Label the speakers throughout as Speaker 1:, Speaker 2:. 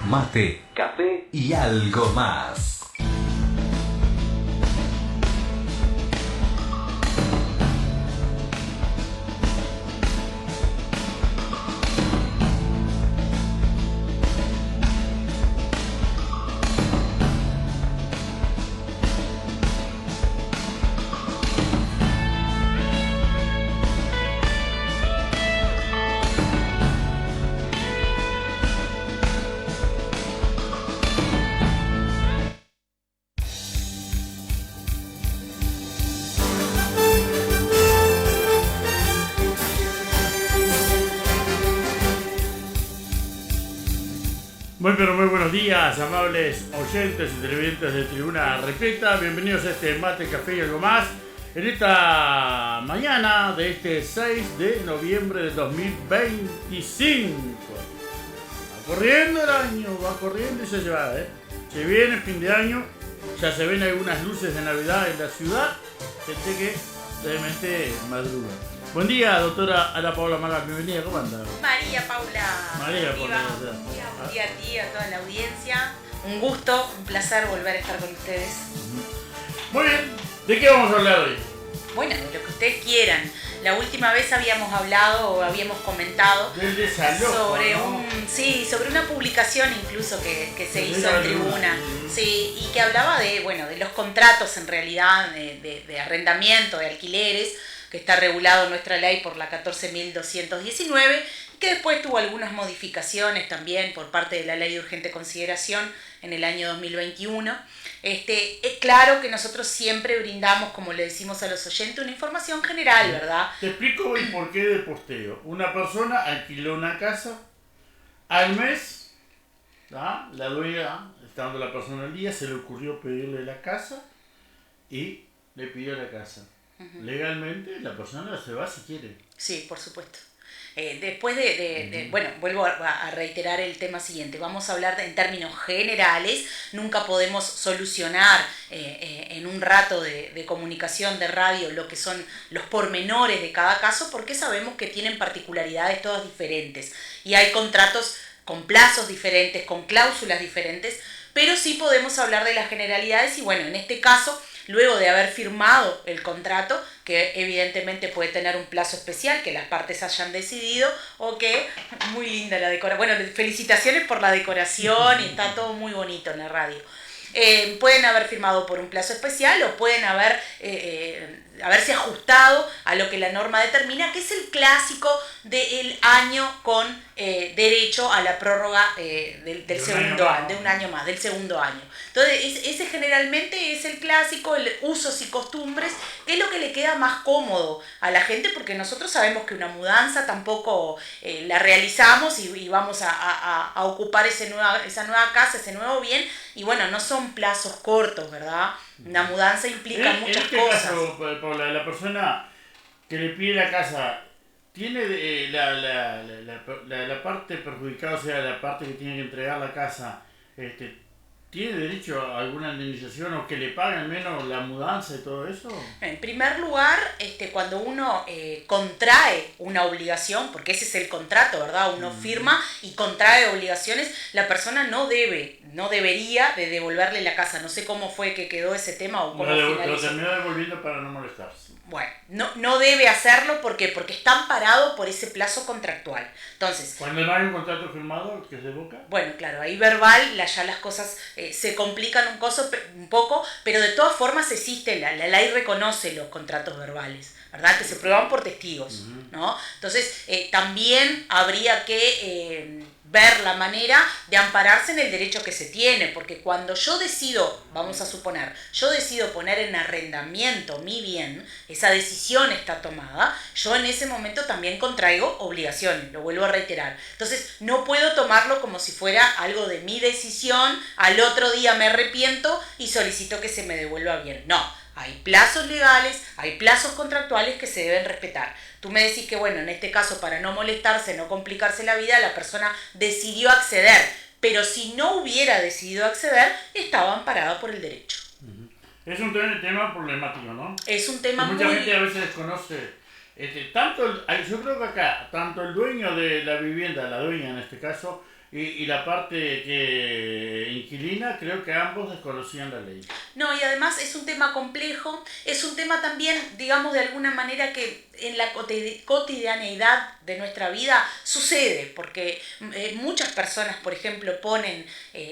Speaker 1: mate, café y algo más.
Speaker 2: Muy buenos días, amables oyentes y televidentes de Tribuna Repleta. Bienvenidos a este mate, café y algo más. En esta mañana de este 6 de noviembre de 2025. Va corriendo el año, va corriendo y se va, Se viene fin de año, ya se ven algunas luces de Navidad en la ciudad. Gente que realmente madruga. Buen día, doctora Ana Paula Magal, bienvenida, ¿cómo anda?
Speaker 3: María Paula.
Speaker 2: María Paula.
Speaker 3: Buen día a ti, a toda la audiencia. Un gusto, un placer volver a estar con ustedes.
Speaker 2: Muy bien, ¿de qué vamos a hablar hoy?
Speaker 3: Bueno, de lo que ustedes quieran. La última vez habíamos hablado o habíamos comentado sobre sobre una publicación incluso que se hizo en Tribuna, sí, y que hablaba de los contratos en realidad de arrendamiento, de alquileres, que está regulado en nuestra ley por la 14.219, que después tuvo algunas modificaciones también por parte de la ley de urgente consideración en el año 2021. Es claro que nosotros siempre brindamos, como le decimos a los oyentes, una información general, ¿verdad?
Speaker 2: Te explico el porqué del posteo. Una persona alquiló una casa, al mes, la dueña, estando la persona al día, se le ocurrió pedirle la casa y le pidió la casa. Uh-huh. Legalmente la persona se va si quiere.
Speaker 3: Sí, por supuesto. Después vuelvo a reiterar el tema siguiente. Vamos a hablar en términos generales. Nunca podemos solucionar en un rato de comunicación de radio lo que son los pormenores de cada caso, porque sabemos que tienen particularidades todas diferentes. Y hay contratos con plazos diferentes, con cláusulas diferentes, pero sí podemos hablar de las generalidades. Y bueno, en este caso, luego de haber firmado el contrato, que evidentemente puede tener un plazo especial, que las partes hayan decidido, o que, muy linda la decoración, bueno, felicitaciones por la decoración y está todo muy bonito en la radio. Pueden haber firmado por un plazo especial o pueden haberse ajustado a lo que la norma determina, que es el clásico del año con derecho a la prórroga del segundo año, de un año más, del segundo año. Entonces, ese generalmente es el clásico, el usos y costumbres, que es lo que le queda más cómodo a la gente, porque nosotros sabemos que una mudanza tampoco la realizamos y vamos a ocupar esa nueva casa, ese nuevo bien, y bueno, no son plazos cortos, ¿verdad? Una mudanza implica muchas cosas.
Speaker 2: Caso, por la persona que le pide la casa, ¿tiene la parte perjudicada, o sea, la parte que tiene que entregar la casa, ¿tiene derecho a alguna indemnización o que le paguen menos la mudanza y todo eso?
Speaker 3: En primer lugar, cuando uno contrae una obligación, porque ese es el contrato, ¿verdad? Uno firma y contrae obligaciones, la persona no debería de devolverle la casa. No sé cómo fue que quedó ese tema o cómo finalizó.
Speaker 2: Lo terminó devolviendo para no molestarse.
Speaker 3: Bueno, no debe hacerlo porque está amparado por ese plazo contractual. Entonces,
Speaker 2: cuando no hay un contrato firmado, ¿qué se evoca?
Speaker 3: Bueno, claro, ahí verbal ya las cosas se complican un poco, pero de todas formas existe, la ley reconoce los contratos verbales, ¿verdad? Que se prueban por testigos, ¿no? Entonces, también habría que ver la manera de ampararse en el derecho que se tiene, porque cuando yo decido, vamos a suponer, poner en arrendamiento mi bien, esa decisión está tomada, yo en ese momento también contraigo obligaciones, lo vuelvo a reiterar. Entonces, no puedo tomarlo como si fuera algo de mi decisión, al otro día me arrepiento y solicito que se me devuelva bien. No. Hay plazos legales, hay plazos contractuales que se deben respetar. Tú me decís que, bueno, en este caso, para no molestarse, no complicarse la vida, la persona decidió acceder. Pero si no hubiera decidido acceder, estaba amparada por el derecho.
Speaker 2: Es un tema problemático, ¿no?
Speaker 3: Es un tema
Speaker 2: mucha gente a veces desconoce. Yo creo que acá, tanto el dueño de la vivienda, la dueña en este caso, y la parte que inquilina, creo que ambos desconocían la ley.
Speaker 3: No, y además es un tema complejo, es un tema también, digamos, de alguna manera que en la cotidianeidad de nuestra vida sucede, porque muchas personas, por ejemplo, ponen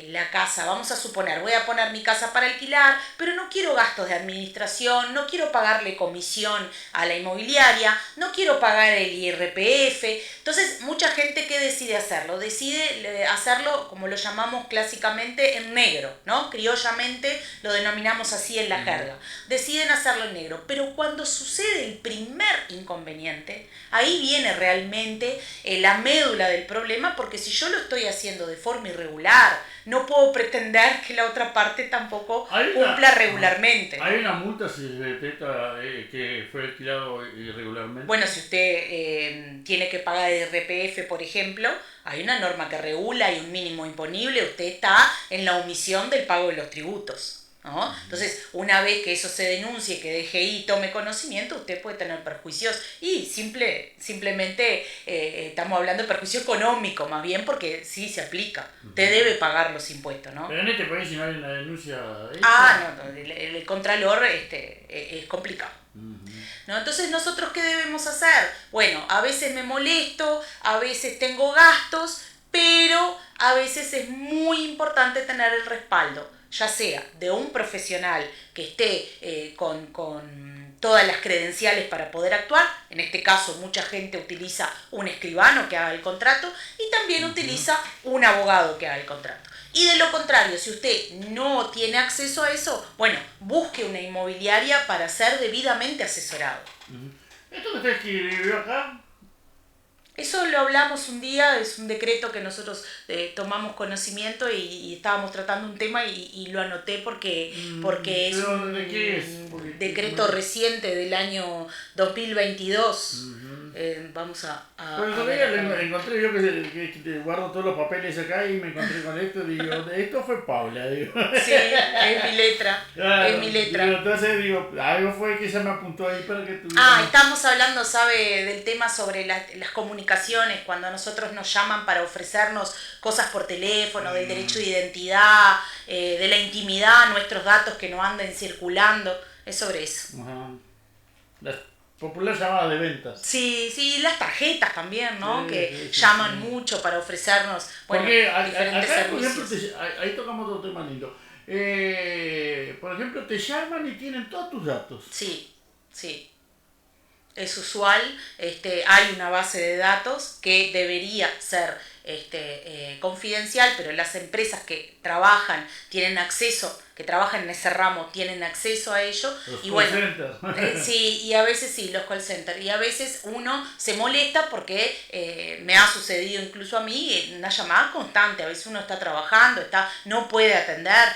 Speaker 3: la casa, vamos a suponer, voy a poner mi casa para alquilar, pero no quiero gastos de administración, no quiero pagarle comisión a la inmobiliaria, no quiero pagar el IRPF. Entonces, mucha gente, ¿qué decide hacerlo? Decide hacerlo, como lo llamamos clásicamente, en negro, ¿no? Criollamente lo denominamos así en la jerga. Deciden hacerlo en negro, pero cuando sucede el primer inconveniente, ahí viene realmente la médula del problema, porque si yo lo estoy haciendo de forma irregular, no puedo pretender que la otra parte tampoco cumpla regularmente.
Speaker 2: ¿Hay una multa si se detecta que fue alquilado irregularmente?
Speaker 3: Bueno, si usted tiene que pagar el IRPF, por ejemplo, hay una norma que regula, hay un mínimo imponible, usted está en la omisión del pago de los tributos, ¿no? Entonces, una vez que eso se denuncie, que DGI tome conocimiento, usted puede tener perjuicios y simplemente estamos hablando de perjuicio económico, más bien, porque sí se aplica. Usted debe pagar los impuestos, ¿no?
Speaker 2: Pero en este país, si no hay una denuncia
Speaker 3: no, el contralor es complicado. ¿No? Entonces, ¿nosotros qué debemos hacer? Bueno, a veces me molesto, a veces tengo gastos, pero a veces es muy importante tener el respaldo, ya sea de un profesional que esté con todas las credenciales para poder actuar. En este caso, mucha gente utiliza un escribano que haga el contrato y también utiliza un abogado que haga el contrato. Y de lo contrario, si usted no tiene acceso a eso, bueno, busque una inmobiliaria para ser debidamente asesorado.
Speaker 2: ¿Esto que usted escribió acá?
Speaker 3: Eso lo hablamos un día, es un decreto que nosotros tomamos conocimiento y estábamos tratando un tema y lo anoté porque es un
Speaker 2: ¿de qué es?
Speaker 3: decreto reciente del año 2022. Vamos a
Speaker 2: Bueno, todavía lo encontré yo que guardo todos los papeles acá y me encontré con esto y digo, esto fue Paula, digo.
Speaker 3: Sí, es mi letra,
Speaker 2: Claro,
Speaker 3: es mi letra.
Speaker 2: Entonces digo, algo fue que ella me apuntó ahí para que tú...
Speaker 3: Estamos hablando, ¿sabe?, del tema sobre las comunicaciones, cuando a nosotros nos llaman para ofrecernos cosas por teléfono, del derecho de identidad, de la intimidad, nuestros datos que no anden circulando, es sobre eso.
Speaker 2: Ajá. La popular llamada de ventas.
Speaker 3: Sí, las tarjetas también, ¿no?
Speaker 2: Sí,
Speaker 3: que
Speaker 2: sí,
Speaker 3: llaman
Speaker 2: sí.
Speaker 3: mucho para ofrecernos,
Speaker 2: Porque
Speaker 3: diferentes
Speaker 2: acá, por
Speaker 3: servicios.
Speaker 2: ejemplo, ahí tocamos otro tema lindo. Por ejemplo, te llaman y tienen todos tus datos.
Speaker 3: Sí. Es usual, hay una base de datos que debería ser confidencial, pero las empresas que trabajan, que trabajan en ese ramo, tienen acceso a ello.
Speaker 2: Los
Speaker 3: y
Speaker 2: call
Speaker 3: bueno,
Speaker 2: centers.
Speaker 3: sí, y a veces sí, los call centers. Y a veces uno se molesta porque me ha sucedido incluso a mí una llamada constante. A veces uno está trabajando, no puede atender,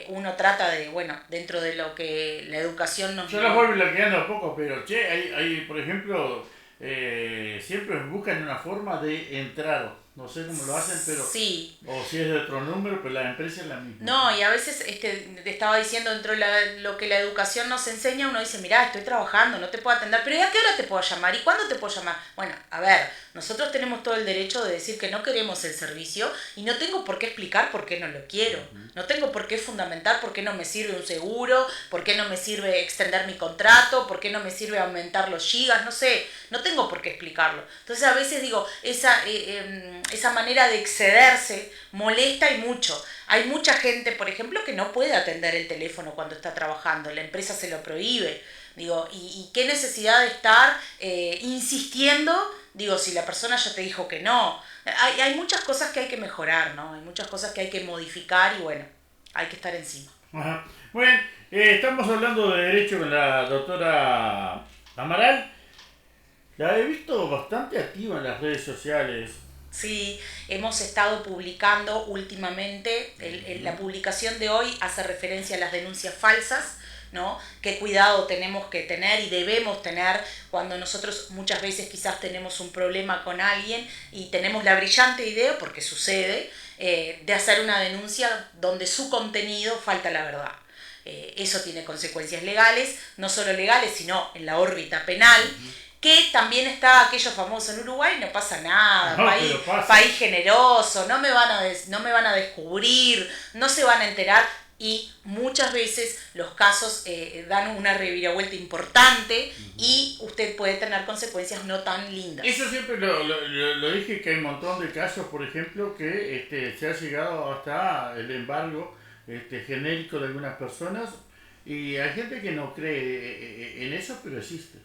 Speaker 3: uno trata de, dentro de lo que la educación nos...
Speaker 2: Yo los voy bloqueando a poco, pero hay por ejemplo, siempre buscan una forma de entrar. No sé cómo lo hacen, pero...
Speaker 3: Sí.
Speaker 2: O si es de otro número, pero la empresa es la misma.
Speaker 3: No, y a veces te estaba diciendo, dentro de lo que la educación nos enseña, uno dice, mirá, estoy trabajando, no te puedo atender, pero ¿y a qué hora te puedo llamar? ¿Y cuándo te puedo llamar? Bueno, a ver, nosotros tenemos todo el derecho de decir que no queremos el servicio y no tengo por qué explicar por qué no lo quiero. No tengo por qué fundamentar por qué no me sirve un seguro, por qué no me sirve extender mi contrato, por qué no me sirve aumentar los gigas, no sé, no tengo por qué explicarlo. Entonces a veces digo, esa manera de excederse molesta y mucho. Hay mucha gente, por ejemplo, que no puede atender el teléfono cuando está trabajando, la empresa se lo prohíbe. Digo, ¿y qué necesidad de estar insistiendo? Digo, si la persona ya te dijo que no. Hay muchas cosas que hay que mejorar, ¿no? Hay muchas cosas que hay que modificar y bueno, hay que estar encima.
Speaker 2: Ajá. Bueno, estamos hablando de derecho con la doctora Amaral. La he visto bastante activa en las redes sociales.
Speaker 3: Sí, hemos estado publicando últimamente, la publicación de hoy hace referencia a las denuncias falsas, ¿no? Qué cuidado tenemos que tener y debemos tener cuando nosotros muchas veces quizás tenemos un problema con alguien y tenemos la brillante idea, porque sucede, de hacer una denuncia donde su contenido falta la verdad. Eso tiene consecuencias legales, no solo legales, sino en la órbita penal. que también está aquello famoso en Uruguay, no pasa nada,
Speaker 2: No,
Speaker 3: país,
Speaker 2: pero pasa.
Speaker 3: país generoso, no me van a descubrir, no se van a enterar. Y muchas veces los casos dan una reviravuelta importante y usted puede tener consecuencias no tan lindas.
Speaker 2: Eso siempre lo dije, que hay un montón de casos, por ejemplo, que se ha llegado hasta el embargo genérico de algunas personas, y hay gente que no cree en eso, pero existe.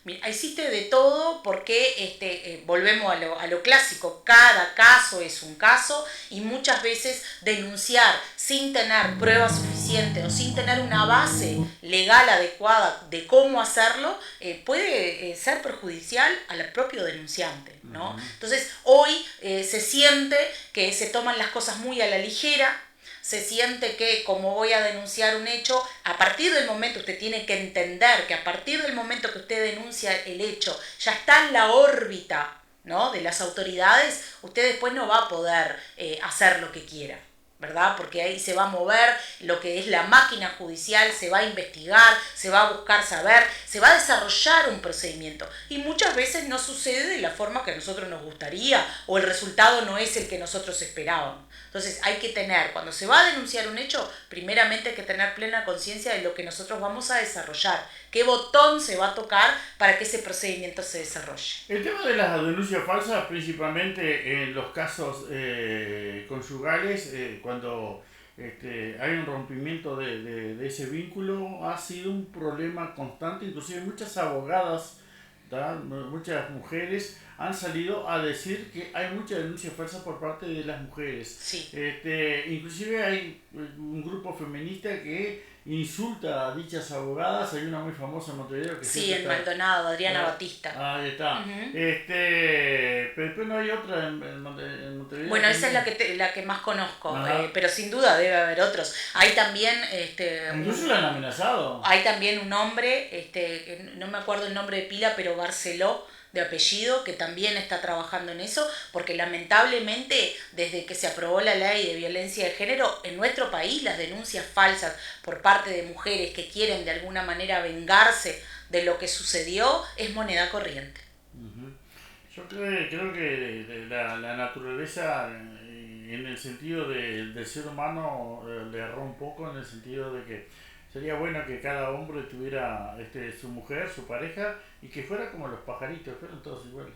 Speaker 3: Mira, existe de todo porque volvemos a lo clásico, cada caso es un caso y muchas veces denunciar sin tener pruebas suficientes o sin tener una base legal adecuada de cómo hacerlo puede ser perjudicial al propio denunciante, ¿no? Entonces hoy se siente que se toman las cosas muy a la ligera. Se siente que como voy a denunciar un hecho, a partir del momento usted tiene que entender que a partir del momento que usted denuncia el hecho, ya está en la órbita, ¿no?, de las autoridades, usted después no va a poder hacer lo que quiera, ¿verdad? Porque ahí se va a mover lo que es la máquina judicial, se va a investigar, se va a buscar saber, se va a desarrollar un procedimiento. Y muchas veces no sucede de la forma que a nosotros nos gustaría o el resultado no es el que nosotros esperábamos. Entonces hay que tener, cuando se va a denunciar un hecho, primeramente hay que tener plena conciencia de lo que nosotros vamos a desarrollar, qué botón se va a tocar para que ese procedimiento se desarrolle.
Speaker 2: El tema de las denuncias falsas, principalmente en los casos conyugales, cuando hay un rompimiento de ese vínculo, ha sido un problema constante. Inclusive muchas abogadas, muchas mujeres han salido a decir que hay muchas denuncias falsas por parte de las mujeres.
Speaker 3: Sí.
Speaker 2: Inclusive hay un grupo feminista que insulta a dichas abogadas. Hay una muy famosa en Montevideo que
Speaker 3: sí, en Maldonado, Adriana Batista.
Speaker 2: Ahí está.
Speaker 3: Uh-huh.
Speaker 2: Pero después no hay otra en Montevideo.
Speaker 3: Bueno, esa es la que más conozco, pero sin duda debe haber otros. Hay también
Speaker 2: incluso la han amenazado.
Speaker 3: Hay también un hombre, no me acuerdo el nombre de pila, pero Barceló de apellido, que también está trabajando en eso, porque lamentablemente desde que se aprobó la ley de violencia de género, en nuestro país las denuncias falsas por parte de mujeres que quieren de alguna manera vengarse de lo que sucedió es moneda corriente.
Speaker 2: Uh-huh. Yo creo que la naturaleza, en el sentido del ser humano, le erró un poco, en el sentido de que sería bueno que cada hombre tuviera su mujer, su pareja, y que fuera como los pajaritos, fueran todos iguales.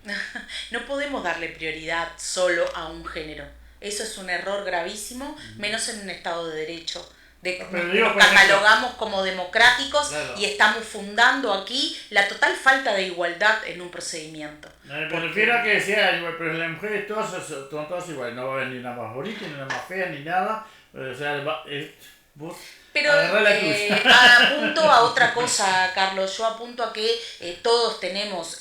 Speaker 3: No podemos darle prioridad solo a un género. Eso es un error gravísimo, menos en un Estado de Derecho. Nos catalogamos como democráticos, claro, y estamos fundando aquí la total falta de igualdad en un procedimiento.
Speaker 2: Me refiero a que decía, pero las mujeres todas son todas iguales, no va a haber ni una más bonita, ni una más fea, ni nada. O sea, vos...
Speaker 3: Pero apunto a otra cosa, Carlos. Yo apunto a que todos tenemos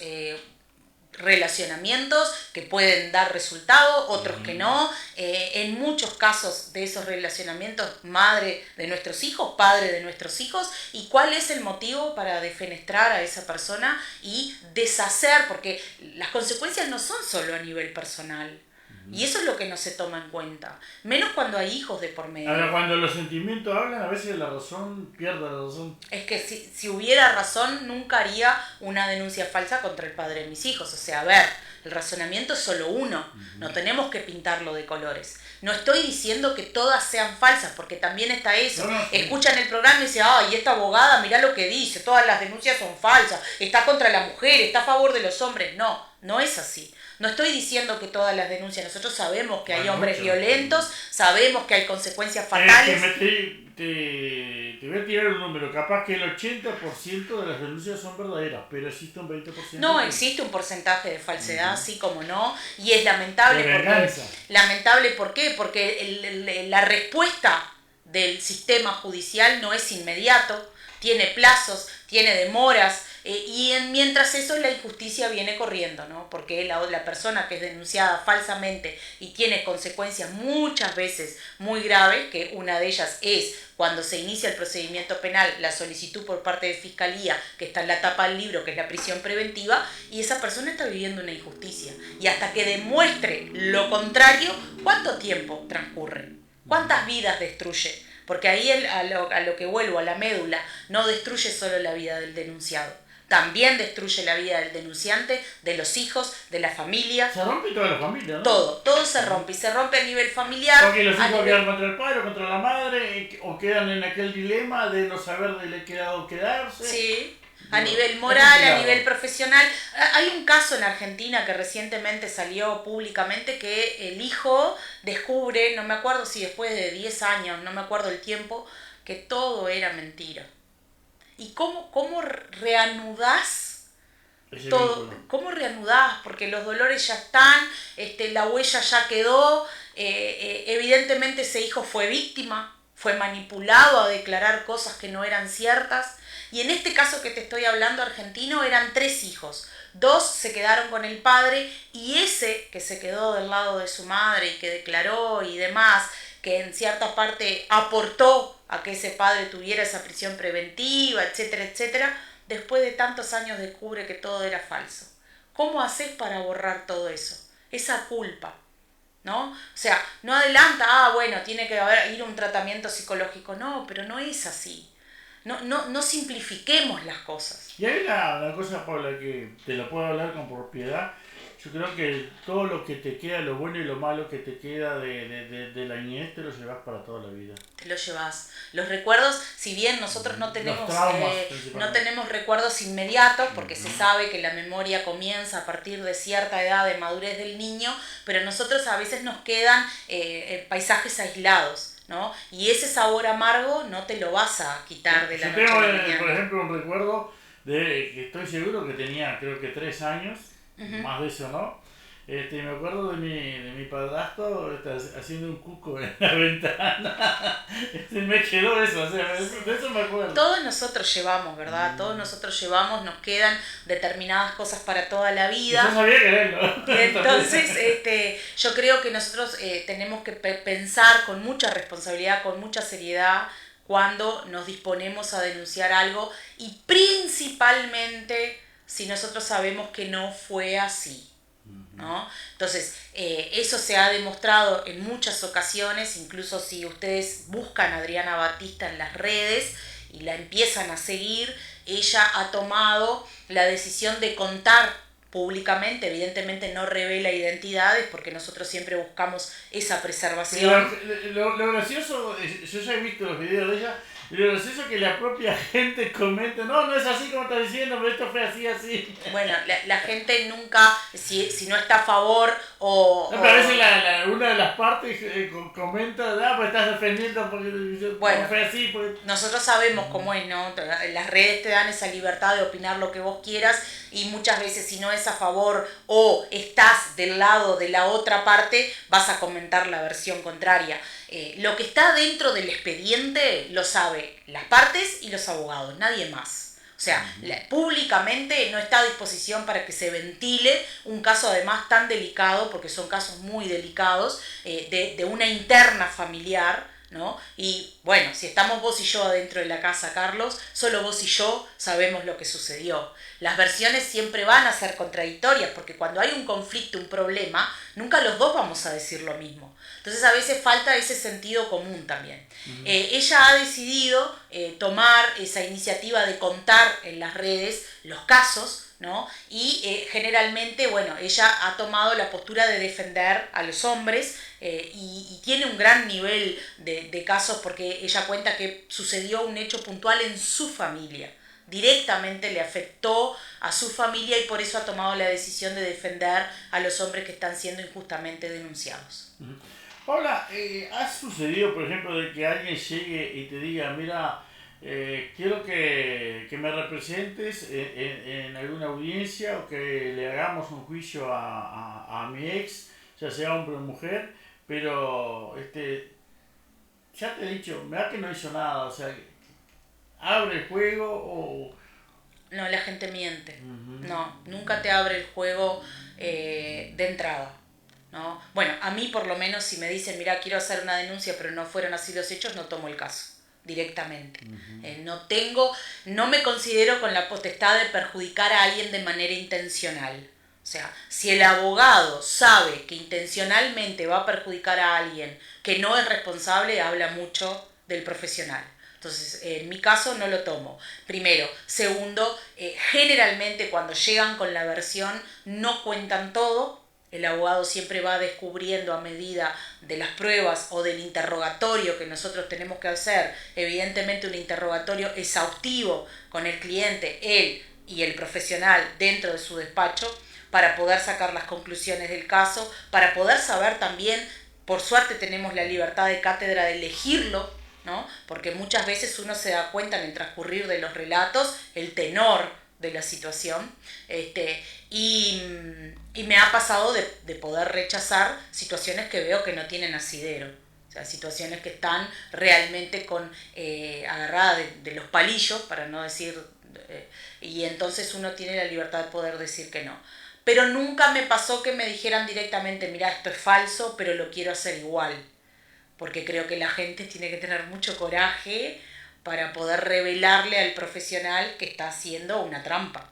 Speaker 3: relacionamientos que pueden dar resultado, otros que no. En muchos casos de esos relacionamientos, madre de nuestros hijos, padre de nuestros hijos. ¿Y cuál es el motivo para defenestrar a esa persona y deshacer? Porque las consecuencias no son solo a nivel personal. Y eso es lo que no se toma en cuenta, menos cuando hay hijos de por medio.
Speaker 2: Ahora, cuando los sentimientos hablan, a veces la razón pierde la razón.
Speaker 3: Es que si hubiera razón, nunca haría una denuncia falsa contra el padre de mis hijos. O sea, a ver, el razonamiento es solo uno, no tenemos que pintarlo de colores. No estoy diciendo que todas sean falsas, porque también está eso. No, sí. Escuchan el programa y dicen, ay, esta abogada, mirá lo que dice, todas las denuncias son falsas, está contra la mujer, está a favor de los hombres. No, no es así. No estoy diciendo que todas las denuncias, nosotros sabemos que hay hombres violentos, sabemos que hay consecuencias fatales.
Speaker 2: Te voy a tirar un número, capaz que el 80% de las denuncias son verdaderas, pero existe un 20%.
Speaker 3: No, existe un porcentaje de falsedad, sí como no, y es lamentable. ¿Por qué? Porque la respuesta del sistema judicial no es inmediato, tiene plazos, tiene demoras. Mientras eso la injusticia viene corriendo, ¿no? Porque la persona que es denunciada falsamente y tiene consecuencias muchas veces muy graves, que una de ellas es cuando se inicia el procedimiento penal, la solicitud por parte de Fiscalía, que está en la tapa del libro, que es la prisión preventiva, y esa persona está viviendo una injusticia. Y hasta que demuestre lo contrario, ¿cuánto tiempo transcurre? ¿Cuántas vidas destruye? Porque ahí a lo que vuelvo, a la médula, no destruye solo la vida del denunciado. también destruye la vida del denunciante, de los hijos, de la familia.
Speaker 2: Se rompe toda la familia, ¿no?
Speaker 3: Todo se rompe, y se rompe a nivel familiar.
Speaker 2: Porque los hijos quedan contra el padre o contra la madre, o quedan en aquel dilema de no saber de le quedado quedarse.
Speaker 3: Sí. A nivel moral, a nivel profesional. Hay un caso en Argentina que recientemente salió públicamente que el hijo descubre, no me acuerdo si después de 10 años, no me acuerdo el tiempo, que todo era mentira. ¿Y cómo reanudás todo? Vínculo. ¿Cómo reanudás? Porque los dolores ya están, la huella ya quedó, evidentemente ese hijo fue víctima, fue manipulado a declarar cosas que no eran ciertas. Y en este caso que te estoy hablando argentino eran 3 hijos. 2 se quedaron con el padre y ese que se quedó del lado de su madre y que declaró y demás, que en cierta parte aportó a que ese padre tuviera esa prisión preventiva, etcétera, etcétera, después de tantos años descubre que todo era falso. ¿Cómo haces para borrar todo eso? Esa culpa, ¿no? O sea, no adelanta, bueno, tiene que ir a un tratamiento psicológico. No, pero no es así. No simplifiquemos las cosas.
Speaker 2: Y hay una cosa, Paula, que te lo puedo hablar con propiedad. Yo creo que todo lo que te queda, lo bueno y lo malo que te queda de la niñez, te lo llevas para toda la vida.
Speaker 3: Te lo llevas. Los recuerdos, si bien nosotros no tenemos recuerdos inmediatos, porque se sabe que la memoria comienza a partir de cierta edad de madurez del niño, pero nosotros a veces nos quedan paisajes aislados, ¿no? Y ese sabor amargo no te lo vas a quitar de la noche a la mañana.
Speaker 2: Tengo, por ejemplo, un recuerdo de que estoy seguro que tenía, creo que 3 años, más de eso, ¿no? Me acuerdo de mi padrastro haciendo un cuco en la ventana. Me quedó eso, o sea, de eso me acuerdo.
Speaker 3: Todos nosotros llevamos, ¿verdad? Todos nosotros llevamos, nos quedan determinadas cosas para toda la vida.
Speaker 2: Yo sabía quererlo.
Speaker 3: Entonces, yo creo que nosotros tenemos que pensar con mucha responsabilidad, con mucha seriedad, cuando nos disponemos a denunciar algo, y principalmente si nosotros sabemos que no fue así, ¿no? Entonces, eso se ha demostrado en muchas ocasiones. Incluso si ustedes buscan a Adriana Batista en las redes y la empiezan a seguir, ella ha tomado la decisión de contar públicamente. Evidentemente no revela identidades porque nosotros siempre buscamos esa preservación.
Speaker 2: Lo gracioso, yo ya he visto los videos de ella, y lo gracioso es que la propia gente comenta, no es así como estás diciendo, pero esto fue así.
Speaker 3: Bueno, la gente nunca, si no está a favor o...
Speaker 2: No, pero a veces una de las partes comenta, pues estás defendiendo porque
Speaker 3: bueno,
Speaker 2: fue así. Pues.
Speaker 3: Nosotros sabemos cómo es, ¿no? Las redes te dan esa libertad de opinar lo que vos quieras, y muchas veces si no es a favor o estás del lado de la otra parte, vas a comentar la versión contraria. Lo que está dentro del expediente lo sabe las partes y los abogados, nadie más. O sea, públicamente no está a disposición para que se ventile un caso además tan delicado, porque son casos muy delicados, de una interna familiar, ¿no? Y bueno, si estamos vos y yo adentro de la casa, Carlos, solo vos y yo sabemos lo que sucedió. Las versiones siempre van a ser contradictorias, porque cuando hay un conflicto, un problema, nunca los dos vamos a decir lo mismo. Entonces a veces falta ese sentido común también. Ella ha decidido tomar esa iniciativa de contar en las redes los casos, ¿no? Y generalmente, bueno, ella ha tomado la postura de defender a los hombres, y tiene un gran nivel de casos, porque ella cuenta que sucedió un hecho puntual en su familia. Directamente le afectó a su familia, y por eso ha tomado la decisión de defender a los hombres que están siendo injustamente denunciados.
Speaker 2: Paula, ¿ha sucedido, por ejemplo, de que alguien llegue y te diga, mira, quiero que me representes en alguna audiencia, o que le hagamos un juicio a mi ex, ya sea hombre o mujer, pero ya te he dicho, mira que no hizo nada, o sea, abre el juego o...
Speaker 3: No, la gente miente. No, nunca te abre el juego de entrada, ¿no? Bueno, a mí por lo menos, si me dicen, mira, quiero hacer una denuncia pero no fueron así los hechos, no tomo el caso directamente. No me considero con la potestad de perjudicar a alguien de manera intencional. O sea, si el abogado sabe que intencionalmente va a perjudicar a alguien que no es responsable, habla mucho del profesional. Entonces, en mi caso no lo tomo. Primero. Segundo, generalmente cuando llegan con la versión no cuentan todo. El abogado siempre va descubriendo a medida de las pruebas o del interrogatorio que nosotros tenemos que hacer. Evidentemente un interrogatorio exhaustivo con el cliente, él y el profesional dentro de su despacho, para poder sacar las conclusiones del caso, para poder saber también, por suerte tenemos la libertad de cátedra de elegirlo, ¿no? Porque muchas veces uno se da cuenta en el transcurrir de los relatos el tenor de la situación, y me ha pasado de poder rechazar situaciones que veo que no tienen asidero, o sea, situaciones que están realmente agarradas de los palillos, para no decir, y entonces uno tiene la libertad de poder decir que no. Pero nunca me pasó que me dijeran directamente, mira, esto es falso, pero lo quiero hacer igual, porque creo que la gente tiene que tener mucho coraje para poder revelarle al profesional que está haciendo una trampa.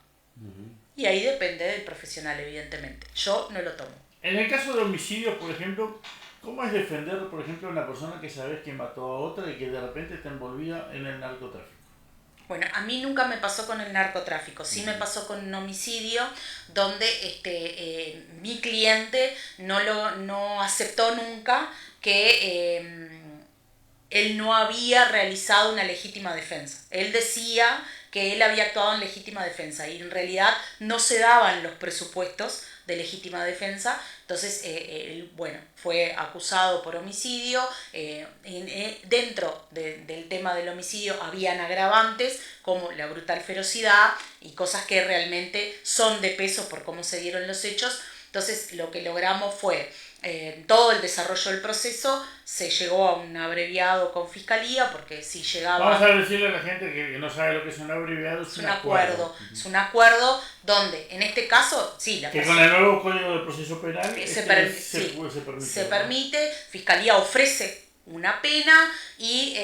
Speaker 3: Y ahí depende del profesional, evidentemente. Yo no lo tomo.
Speaker 2: En el caso de homicidios, por ejemplo, ¿cómo es defender, por ejemplo, a una persona que sabes que mató a otra y que de repente está envolvida en el narcotráfico?
Speaker 3: Bueno, a mí nunca me pasó con el narcotráfico, sí me pasó con un homicidio donde mi cliente no aceptó nunca que él no había realizado una legítima defensa. Él decía que él había actuado en legítima defensa y en realidad no se daban los presupuestos de legítima defensa. Entonces, él, fue acusado por homicidio. Dentro del tema del homicidio habían agravantes como la brutal ferocidad y cosas que realmente son de peso por cómo se dieron los hechos. Entonces, lo que logramos fue todo el desarrollo del proceso, se llegó a un abreviado con fiscalía, porque si llegaba...
Speaker 2: Vamos a decirle a la gente que no sabe lo que es un abreviado, es un acuerdo.
Speaker 3: Es un acuerdo donde, en este caso, sí,
Speaker 2: que con el nuevo Código de Proceso Penal
Speaker 3: se permite, fiscalía ofrece una pena y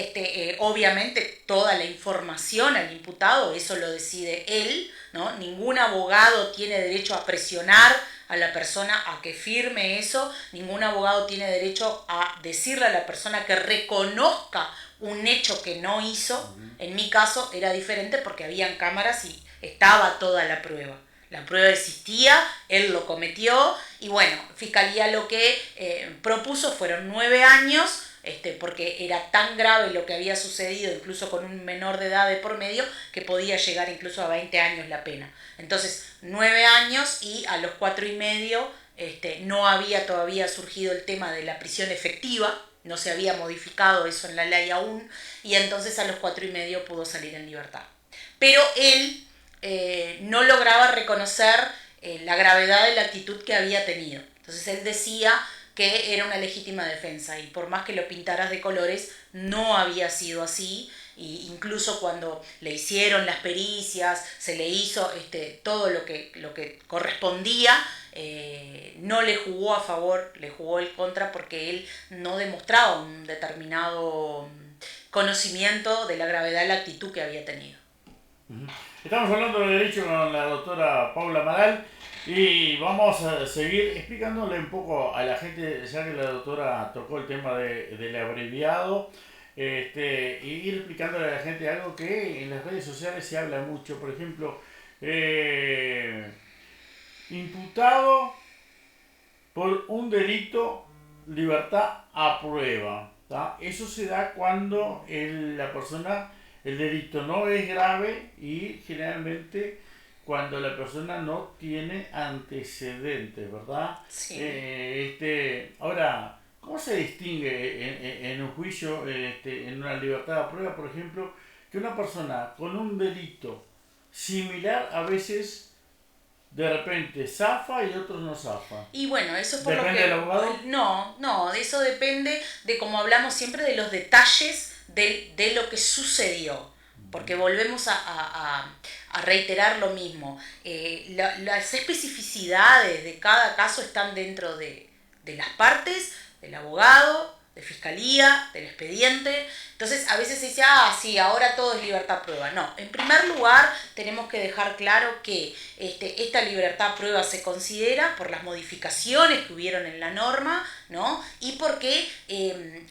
Speaker 3: obviamente toda la información al imputado, eso lo decide él, ¿no? Ningún abogado tiene derecho a presionar a la persona a que firme eso, ningún abogado tiene derecho a decirle a la persona que reconozca un hecho que no hizo. En mi caso era diferente porque habían cámaras y estaba toda la prueba. La prueba existía, él lo cometió y Fiscalía lo que propuso fueron 9 años, porque era tan grave lo que había sucedido, incluso con un menor de edad de por medio, que podía llegar incluso a 20 años la pena. Entonces, 9 años y a los 4 y medio no había todavía surgido el tema de la prisión efectiva, no se había modificado eso en la ley aún, y entonces a los 4 y medio pudo salir en libertad. Pero él no lograba reconocer la gravedad de la actitud que había tenido. Entonces él decía que era una legítima defensa y por más que lo pintaras de colores no había sido así, y incluso cuando le hicieron las pericias, se le hizo todo lo que correspondía, no le jugó a favor, le jugó el contra, porque él no demostraba un determinado conocimiento de la gravedad de la actitud que había tenido.
Speaker 2: Estamos hablando de derecho con la doctora Paula Amaral y vamos a seguir explicándole un poco a la gente, ya que la doctora tocó el tema del abreviado, y ir explicándole a la gente algo que en las redes sociales se habla mucho. Por ejemplo, imputado por un delito, libertad a prueba, ¿tá? Eso se da cuando el delito no es grave y generalmente cuando la persona no tiene antecedentes, ¿verdad?
Speaker 3: Sí.
Speaker 2: Ahora, ¿cómo se distingue en un juicio, en una libertad a prueba, por ejemplo, que una persona con un delito similar a veces de repente zafa y otros no zafa?
Speaker 3: Y eso es por
Speaker 2: ¿Depende
Speaker 3: lo que...
Speaker 2: del abogado?
Speaker 3: No, eso depende de, como hablamos siempre, de los detalles de lo que sucedió. Porque volvemos a reiterar lo mismo. Las especificidades de cada caso están dentro de las partes, del abogado, de fiscalía, del expediente. Entonces a veces se dice, sí, ahora todo es libertad prueba. No, en primer lugar tenemos que dejar claro que esta libertad prueba se considera por las modificaciones que hubieron en la norma, ¿no? Y porque,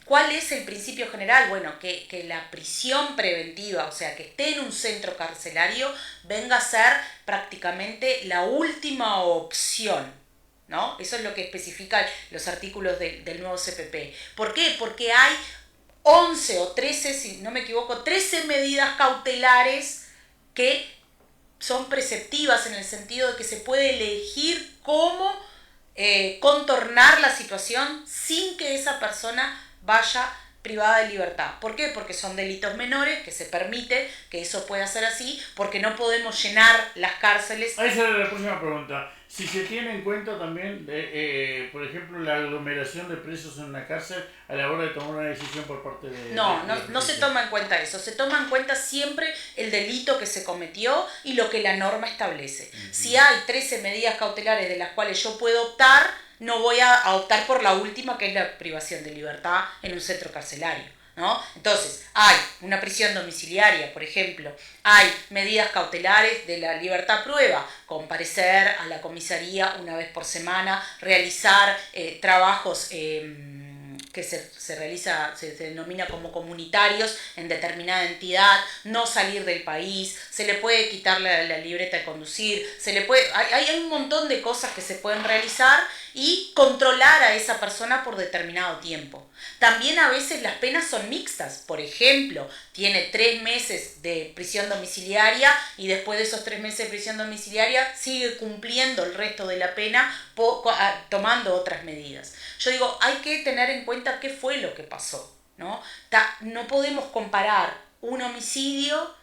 Speaker 3: ¿cuál es el principio general? Bueno, que la prisión preventiva, o sea, que esté en un centro carcelario, venga a ser prácticamente la última opción, ¿no? Eso es lo que especifican los artículos del nuevo CPP. ¿Por qué? Porque hay 11 o 13, si no me equivoco, 13 medidas cautelares que son preceptivas en el sentido de que se puede elegir cómo contornar la situación sin que esa persona vaya privada de libertad. ¿Por qué? Porque son delitos menores, que se permite que eso pueda ser así, porque no podemos llenar las cárceles.
Speaker 2: Esa es la próxima pregunta. Si se tiene en cuenta también, por ejemplo, la aglomeración de presos en una cárcel a la hora de tomar una decisión por parte de...
Speaker 3: No se toma en cuenta eso. Se toma en cuenta siempre el delito que se cometió y lo que la norma establece. Uh-huh. Si hay 13 medidas cautelares de las cuales yo puedo optar, no voy a optar por la última, que es la privación de libertad en un centro carcelario, ¿no? Entonces, hay una prisión domiciliaria, por ejemplo, hay medidas cautelares de la libertad prueba, comparecer a la comisaría una vez por semana, realizar trabajos que se denomina como comunitarios en determinada entidad, no salir del país, se le puede quitar la libreta de conducir, hay un montón de cosas que se pueden realizar y controlar a esa persona por determinado tiempo. También a veces las penas son mixtas. Por ejemplo, tiene 3 meses de prisión domiciliaria y después de esos 3 meses de prisión domiciliaria sigue cumpliendo el resto de la pena tomando otras medidas. Yo digo, hay que tener en cuenta qué fue lo que pasó, ¿no? No podemos comparar un homicidio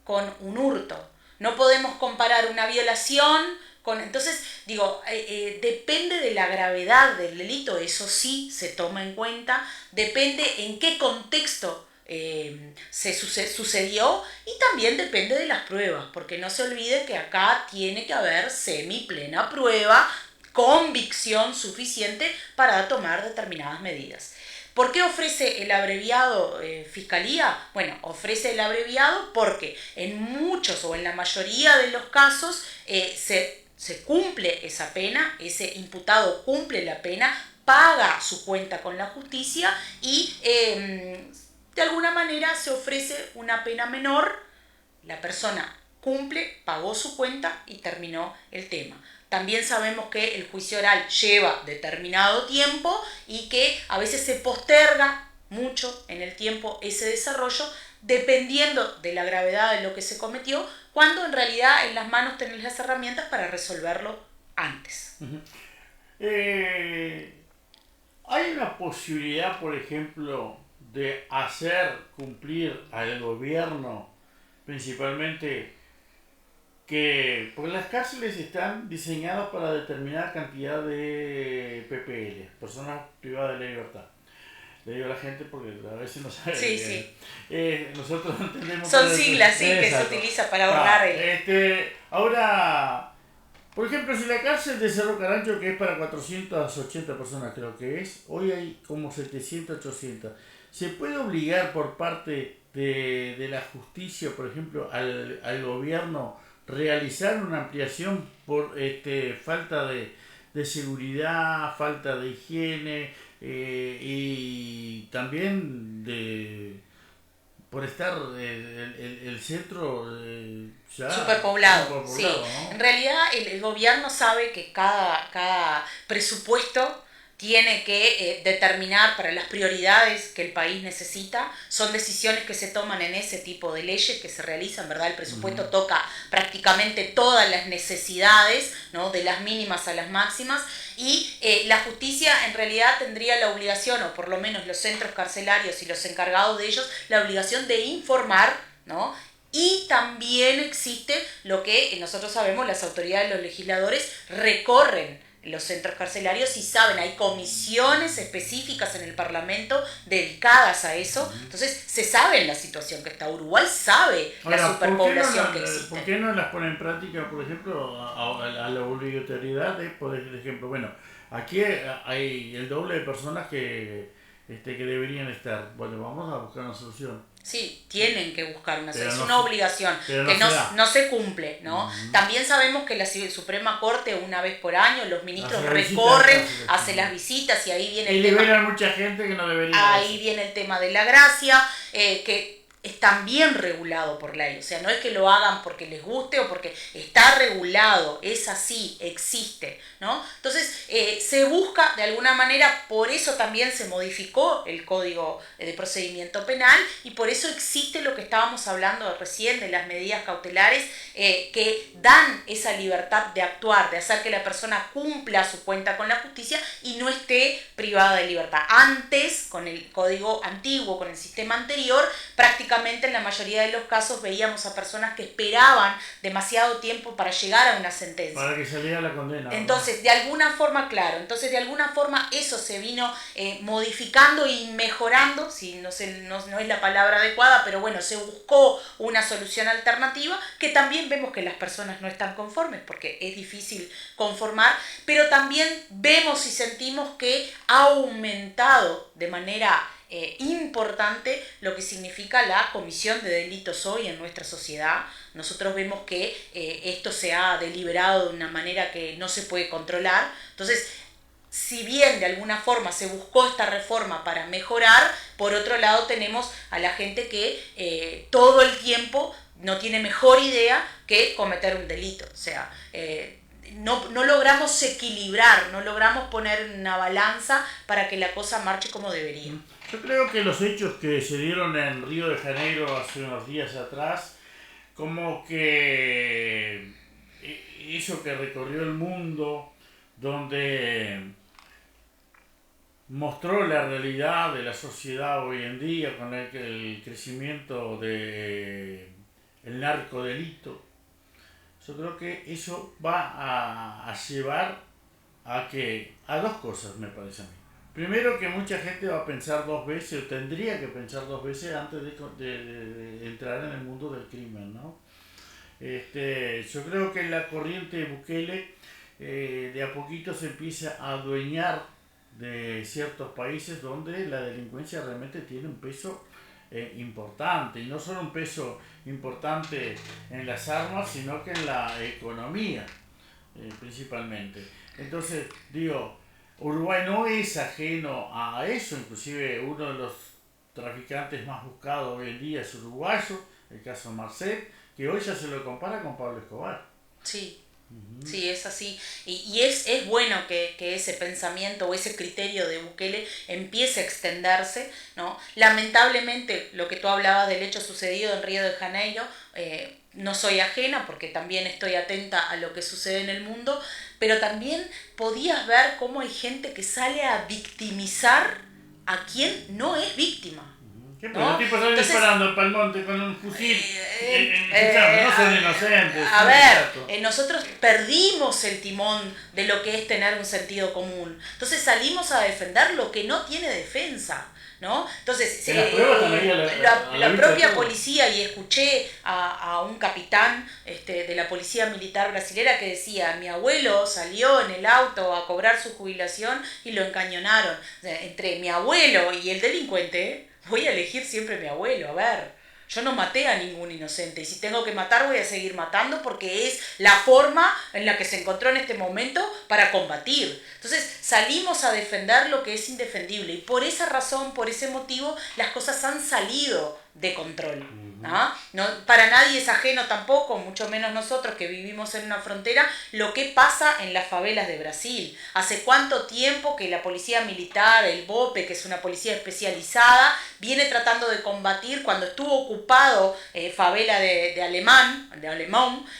Speaker 3: con un hurto. No podemos comparar una violación entonces, digo, depende de la gravedad del delito, eso sí se toma en cuenta, depende en qué contexto sucedió y también depende de las pruebas, porque no se olvide que acá tiene que haber semiplena prueba, convicción suficiente para tomar determinadas medidas. ¿Por qué ofrece el abreviado Fiscalía? Bueno, ofrece el abreviado porque en muchos o en la mayoría de los casos se cumple esa pena, ese imputado cumple la pena, paga su cuenta con la justicia y de alguna manera se ofrece una pena menor, la persona cumple, pagó su cuenta y terminó el tema. También sabemos que el juicio oral lleva determinado tiempo y que a veces se posterga mucho en el tiempo ese desarrollo, dependiendo de la gravedad de lo que se cometió, cuando en realidad en las manos tenés las herramientas para resolverlo antes.
Speaker 2: Uh-huh. ¿Hay una posibilidad, por ejemplo, de hacer cumplir al gobierno, principalmente, porque las cárceles están diseñadas para determinada cantidad de PPL, personas privadas de la libertad? Le digo a la gente porque a veces no sabe.
Speaker 3: Sí.
Speaker 2: Nosotros entendemos.
Speaker 3: Son siglas, sí, que se utiliza para ahorrar
Speaker 2: Ahora, por ejemplo, si la cárcel de Cerro Carancho, que es para 480 personas, creo que es, hoy hay como 700, 800. ¿Se puede obligar por parte de la justicia, por ejemplo, al gobierno realizar una ampliación por falta de seguridad, falta de higiene? Y también por estar el centro ya
Speaker 3: superpoblado, sí.
Speaker 2: ¿no?
Speaker 3: En realidad el gobierno sabe que cada presupuesto tiene que determinar para las prioridades que el país necesita. Son decisiones que se toman en ese tipo de leyes que se realizan, ¿verdad? El presupuesto toca prácticamente todas las necesidades, ¿no? De las mínimas a las máximas, y la justicia en realidad tendría la obligación, o por lo menos los centros carcelarios y los encargados de ellos, la obligación de informar, ¿no? Y también existe lo que nosotros sabemos, las autoridades, los legisladores recorren los centros carcelarios y saben, hay comisiones específicas en el Parlamento dedicadas a eso, entonces se sabe la situación que está. Uruguay sabe la superpoblación que existe.
Speaker 2: ¿Por qué no las pone en práctica, por ejemplo, a la obligatoriedad de, por ejemplo, bueno, aquí hay el doble de personas que que deberían estar. Bueno, vamos a buscar una solución.
Speaker 3: Sí, tienen que buscar una solución, es
Speaker 2: no,
Speaker 3: una obligación
Speaker 2: que
Speaker 3: no se cumple, ¿no? También sabemos que la Suprema Corte una vez por año, los ministros recorren, hacen las visitas y ahí viene
Speaker 2: el tema. Y liberan mucha gente que no debería.
Speaker 3: Ahí viene el tema de la gracia, que es también regulado por ley, o sea, no es que lo hagan porque les guste o porque está regulado, es así, existe, ¿no? Entonces, se busca de alguna manera, por eso también se modificó el Código de Procedimiento Penal y por eso existe lo que estábamos hablando recién de las medidas cautelares que dan esa libertad de actuar, de hacer que la persona cumpla su cuenta con la justicia y no esté privada de libertad. Antes, con el código antiguo, con el sistema anterior, prácticamente en la mayoría de los casos veíamos a personas que esperaban demasiado tiempo para llegar a una sentencia.
Speaker 2: Para que saliera la condena.
Speaker 3: Entonces, de alguna forma, claro, de alguna forma eso se vino modificando y mejorando, si no es la palabra adecuada, pero bueno, se buscó una solución alternativa que también vemos que las personas no están conformes porque es difícil conformar, pero también vemos y sentimos que ha aumentado de manera importante lo que significa la comisión de delitos hoy en nuestra sociedad. Nosotros vemos que esto se ha deliberado de una manera que no se puede controlar. Entonces, si bien de alguna forma se buscó esta reforma para mejorar, por otro lado tenemos a la gente que todo el tiempo no tiene mejor idea que cometer un delito. O sea, no logramos equilibrar, no logramos poner una balanza para que la cosa marche como debería.
Speaker 2: Yo creo que los hechos que se dieron en Río de Janeiro hace unos días atrás, como que eso que recorrió el mundo, donde mostró la realidad de la sociedad hoy en día con el crecimiento del narcodelito, yo creo que eso va a llevar a dos cosas, me parece a mí. Primero, que mucha gente va a pensar dos veces, o tendría que pensar dos veces antes de entrar en el mundo del crimen, ¿no? Yo creo que la corriente de Bukele de a poquito se empieza a adueñar de ciertos países donde la delincuencia realmente tiene un peso importante, y no solo un peso importante en las armas, sino que en la economía principalmente. Entonces, digo, Uruguay no es ajeno a eso, inclusive uno de los traficantes más buscados hoy en día es uruguayo, el caso Marcet, que hoy ya se lo compara con Pablo Escobar.
Speaker 3: Sí. Sí, es así. Y es bueno que ese pensamiento o ese criterio de Bukele empiece a extenderse, ¿no? Lamentablemente, lo que tú hablabas del hecho sucedido en Río de Janeiro, no soy ajena porque también estoy atenta a lo que sucede en el mundo, pero también podías ver cómo hay gente que sale a victimizar a quien no es víctima.
Speaker 2: ¿No? Los tipos salen disparando para el monte con un fusil, no son inocentes.
Speaker 3: A ver, nosotros perdimos el timón de lo que es tener un sentido común. Entonces salimos a defender lo que no tiene defensa, ¿no? Entonces, la propia policía, y escuché a un capitán de la policía militar brasilera que decía: mi abuelo salió en el auto a cobrar su jubilación y lo encañonaron. O sea, entre mi abuelo y el delincuente, voy a elegir siempre a mi abuelo. A ver, yo no maté a ningún inocente y si tengo que matar voy a seguir matando porque es la forma en la que se encontró en este momento para combatir. Entonces salimos a defender lo que es indefendible y por esa razón, por ese motivo, las cosas han salido de control. ¿No? Para nadie es ajeno tampoco, mucho menos nosotros que vivimos en una frontera, lo que pasa en las favelas de Brasil. Hace cuánto tiempo que la policía militar, el BOPE, que es una policía especializada, viene tratando de combatir. Cuando estuvo ocupado favela de Alemán,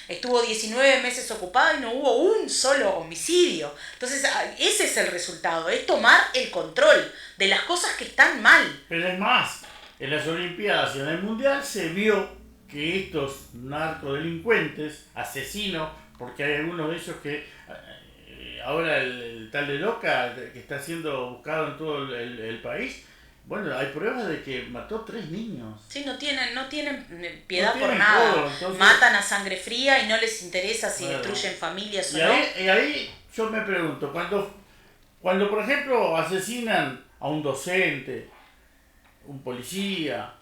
Speaker 3: estuvo 19 meses ocupada y no hubo un solo homicidio. Entonces ese es el resultado, es tomar el control de las cosas que están mal.
Speaker 2: Pero es más, en las Olimpiadas y en el Mundial se vio que estos narcodelincuentes, asesinos, porque hay algunos de ellos que ahora el tal de Loca, que está siendo buscado en todo el país, bueno, hay pruebas de que mató 3 niños.
Speaker 3: Sí, no tienen piedad por nada. Todo, entonces, matan a sangre fría y no les interesa si destruyen familias o no.
Speaker 2: Y ahí yo me pregunto, cuando por ejemplo asesinan a un docente, un policía,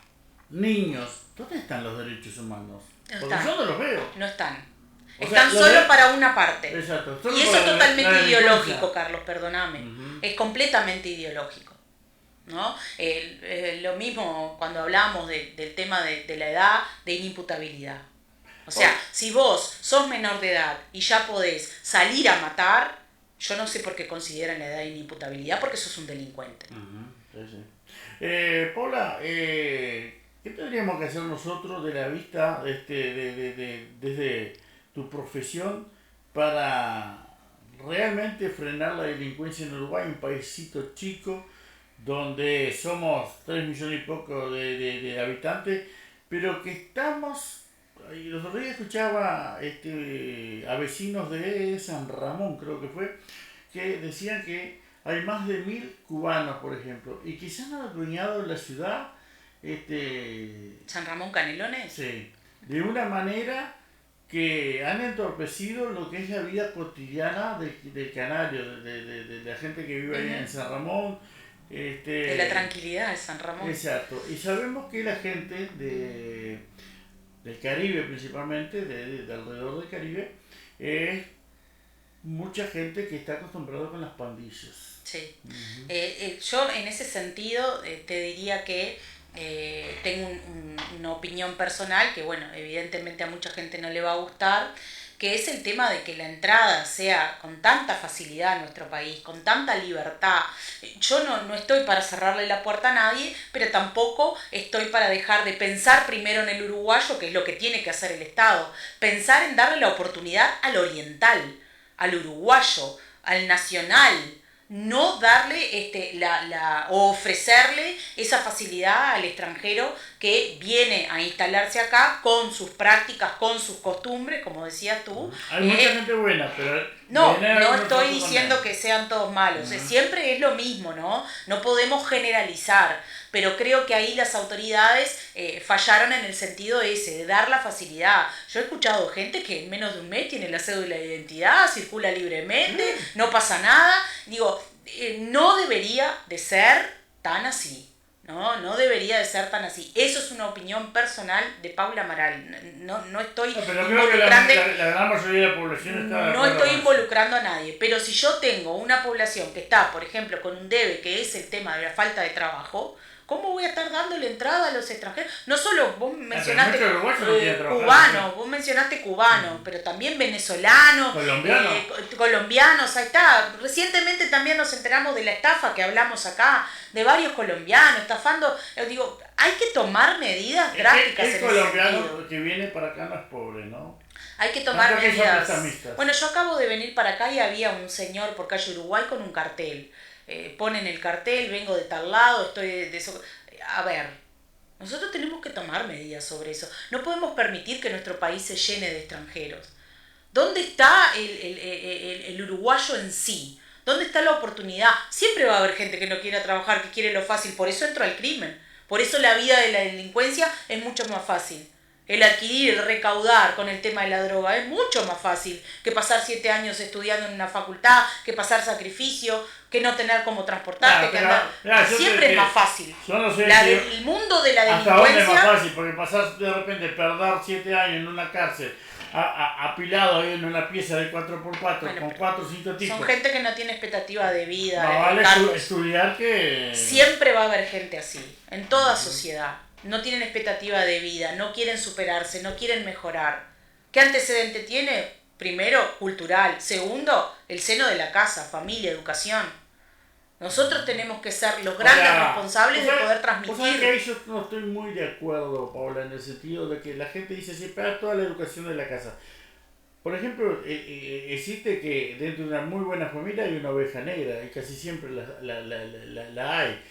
Speaker 2: niños. ¿Dónde están los derechos humanos?
Speaker 3: No
Speaker 2: Porque
Speaker 3: están.
Speaker 2: yo no los veo.
Speaker 3: No están.
Speaker 2: O
Speaker 3: Están
Speaker 2: sea,
Speaker 3: solo para una parte.
Speaker 2: Exacto.
Speaker 3: Y eso es totalmente
Speaker 2: la
Speaker 3: ideológico,
Speaker 2: delincuencia.
Speaker 3: Carlos, perdóname.
Speaker 2: Ujú.
Speaker 3: Es completamente ideológico. ¿No? Lo mismo cuando hablamos del tema de la edad de inimputabilidad. O sea, si vos sos menor de edad y ya podés salir a matar, yo no sé por qué consideran la edad de inimputabilidad, porque sos un delincuente.
Speaker 2: Sí, sí. Paula, ¿qué tendríamos que hacer nosotros de la vista desde tu profesión para realmente frenar la delincuencia en Uruguay, un paísito chico donde somos 3 millones y poco de habitantes, pero que estamos, y los otros días escuchaba a vecinos de San Ramón, creo que fue, que decían que hay más de 1000 cubanos, por ejemplo, y que se han adueñado de la ciudad,
Speaker 3: San Ramón Canelones.
Speaker 2: sí, de una manera que han entorpecido lo que es la vida cotidiana del canario, de la gente que vive ahí en San Ramón.
Speaker 3: De la tranquilidad de San Ramón.
Speaker 2: Exacto, y sabemos que la gente del Caribe principalmente, de alrededor del Caribe, es mucha gente que está acostumbrada con las pandillas.
Speaker 3: Sí. Yo en ese sentido te diría que tengo una opinión personal que, bueno, evidentemente a mucha gente no le va a gustar, que es el tema de que la entrada sea con tanta facilidad a nuestro país, con tanta libertad. Yo no estoy para cerrarle la puerta a nadie, pero tampoco estoy para dejar de pensar primero en el uruguayo, que es lo que tiene que hacer el Estado. Pensar en darle la oportunidad al oriental, al uruguayo, al nacional. No darle o ofrecerle esa facilidad al extranjero que viene a instalarse acá con sus prácticas, con sus costumbres, como decías tú.
Speaker 2: Hay mucha gente buena, pero
Speaker 3: no estoy diciendo que sean todos malos.
Speaker 2: Uh-huh.
Speaker 3: Siempre es lo mismo, ¿no? No podemos generalizar, pero creo que ahí las autoridades fallaron en el sentido ese, de dar la facilidad. Yo he escuchado gente que en menos de un mes tiene la cédula de identidad, circula libremente, no pasa nada. Digo, no debería de ser tan así. No debería de ser tan así. Eso es una opinión personal de Paula Amaral. No estoy
Speaker 2: pero creo que la gran mayoría de la población está...
Speaker 3: No estoy involucrando a nadie. Pero si yo tengo una población que está, por ejemplo, con un debe, que es el tema de la falta de trabajo, ¿cómo voy a estar dándole entrada a los extranjeros? No solo vos mencionaste cubanos, vos mencionaste cubanos, pero también venezolanos, colombianos, ahí está. Recientemente también nos enteramos de la estafa que hablamos acá, de varios colombianos estafando. Digo, hay que tomar medidas drásticas.
Speaker 2: El colombiano que viene para acá no es pobre, ¿no?
Speaker 3: Hay que tomar medidas. Bueno, yo acabo de venir para acá y había un señor por calle Uruguay con un cartel. Ponen el cartel, vengo de tal lado, estoy de eso. A ver, nosotros tenemos que tomar medidas sobre eso. No podemos permitir que nuestro país se llene de extranjeros. ¿Dónde está el uruguayo en sí? ¿Dónde está la oportunidad? Siempre va a haber gente que no quiera trabajar, que quiere lo fácil. Por eso entra al crimen. Por eso la vida de la delincuencia es mucho más fácil. El adquirir, el recaudar con el tema de la droga es mucho más fácil que pasar 7 años estudiando en una facultad, que pasar sacrificio, que no tener cómo transportarte, siempre es más fácil.
Speaker 2: Yo no sé
Speaker 3: el mundo de la delincuencia...
Speaker 2: ¿Hasta dónde es más fácil? Porque pasar de repente, perder 7 años en una cárcel, apilado ahí en una pieza de 4x4, bueno, con 4 o 5 tipos.
Speaker 3: Son gente que no tiene expectativa de vida.
Speaker 2: No vale estudiar que...
Speaker 3: Siempre va a haber gente así, en toda sociedad. No tienen expectativa de vida, no quieren superarse, no quieren mejorar. ¿Qué antecedente tiene? Primero, cultural. Segundo, el seno de la casa, familia, educación. Nosotros tenemos que ser los grandes responsables de poder transmitir.
Speaker 2: ¿Vos sabés que yo no estoy muy de acuerdo, Paula, en el sentido de que la gente dice siempre toda la educación de la casa? Por ejemplo, existe que dentro de una muy buena familia hay una oveja negra, y casi siempre la hay.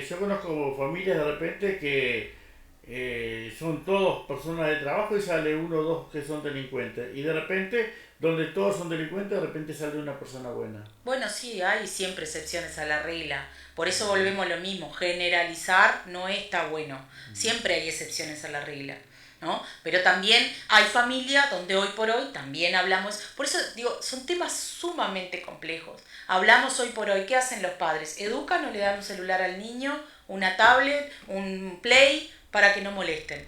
Speaker 2: Yo conozco familias de repente que son todos personas de trabajo y sale 1 o 2 que son delincuentes, y de repente donde todos son delincuentes de repente sale una persona buena.
Speaker 3: Bueno, sí, hay siempre excepciones a la regla, por eso volvemos a lo mismo, generalizar no está bueno, siempre hay excepciones a la regla. ¿no? Pero también hay familias donde hoy por hoy también hablamos, por eso digo, son temas sumamente complejos. Hablamos hoy por hoy, ¿qué hacen los padres? ¿Educan o le dan un celular al niño, una tablet, un play para que no molesten?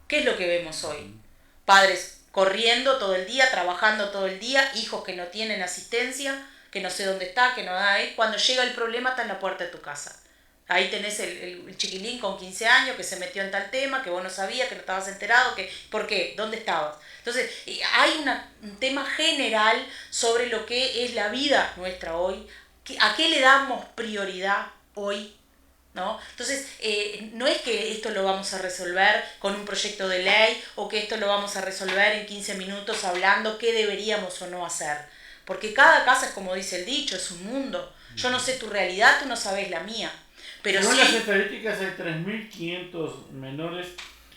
Speaker 3: ¿Qué es lo que vemos hoy? Padres corriendo todo el día, trabajando todo el día, hijos que no tienen asistencia, que no sé dónde está, que no hay. Cuando llega el problema está en la puerta de tu casa. Ahí tenés el chiquilín con 15 años que se metió en tal tema, que vos no sabías, que no estabas enterado, que ¿por qué? ¿Dónde estabas? Entonces, hay un tema general sobre lo que es la vida nuestra hoy, a qué le damos prioridad hoy, ¿no? Entonces, no es que esto lo vamos a resolver con un proyecto de ley o que esto lo vamos a resolver en 15 minutos hablando qué deberíamos o no hacer. Porque cada casa es como dice el dicho, es un mundo. Yo no sé tu realidad, tú no sabes la mía. Pero
Speaker 2: según
Speaker 3: sí,
Speaker 2: las estadísticas hay 3.500